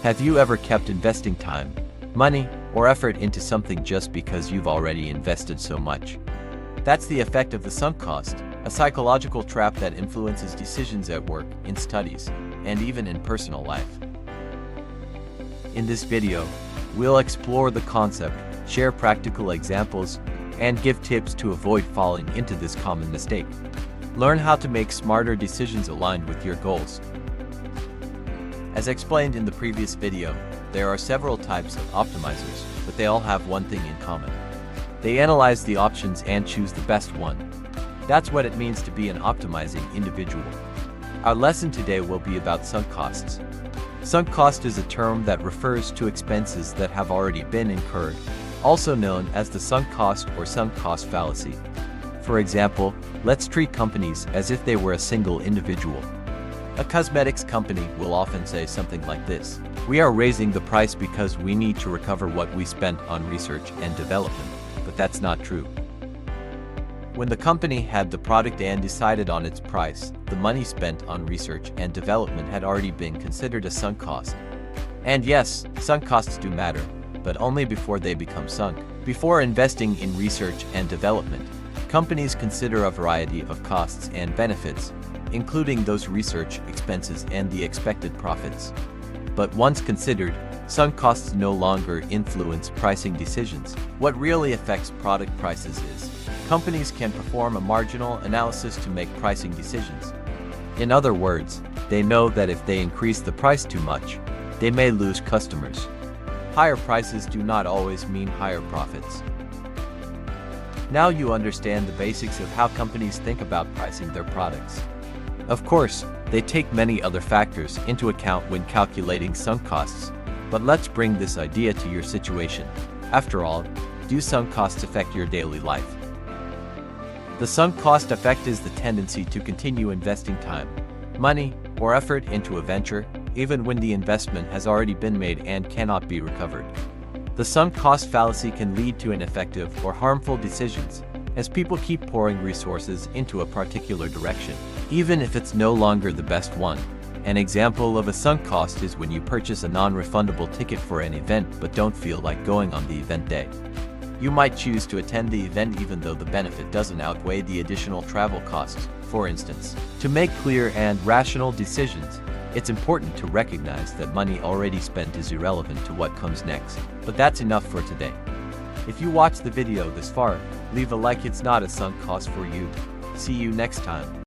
Have you ever kept investing time, money, or effort into something just because you've already invested so much? That's the effect of the sunk cost, a psychological trap that influences decisions at work, in studies, and even in personal life. In this video, we'll explore the concept, share practical examples, and give tips to avoid falling into this common mistake. Learn how to make smarter decisions aligned with your goals. As explained in the previous video, there are several types of optimizers, but they all have one thing in common. They analyze the options and choose the best one. That's what it means to be an optimizing individual. Our lesson today will be about sunk costs. Sunk cost is a term that refers to expenses that have already been incurred, also known as the sunk cost or sunk cost fallacy. For example, let's treat companies as if they were a single individual. A cosmetics company will often say something like this: "We are raising the price because we need to recover what we spent on research and development." But that's not true. When the company had the product and decided on its price, the money spent on research and development had already been considered a sunk cost. And yes, sunk costs do matter, but only before they become sunk. Before investing in research and development, companies consider a variety of costs and benefits, including those research expenses and the expected profits. But once considered, sunk costs no longer influence pricing decisions. What really affects product prices is, companies can perform a marginal analysis to make pricing decisions. In other words, they know that if they increase the price too much, they may lose customers. Higher prices do not always mean higher profits. Now you understand the basics of how companies think about pricing their products. Of course, they take many other factors into account when calculating sunk costs, but let's bring this idea to your situation. After all, do sunk costs affect your daily life? The sunk cost effect is the tendency to continue investing time, money, or effort into a venture, even when the investment has already been made and cannot be recovered. The sunk cost fallacy can lead to ineffective or harmful decisions, as people keep pouring resources into a particular direction, even if it's no longer the best one. An example of a sunk cost is when you purchase a non-refundable ticket for an event but don't feel like going on the event day. You might choose to attend the event even though the benefit doesn't outweigh the additional travel costs, for instance. To make clear and rational decisions, it's important to recognize that money already spent is irrelevant to what comes next. But that's enough for today. If you watched the video this far, leave a like. It's not a sunk cost for you. See you next time.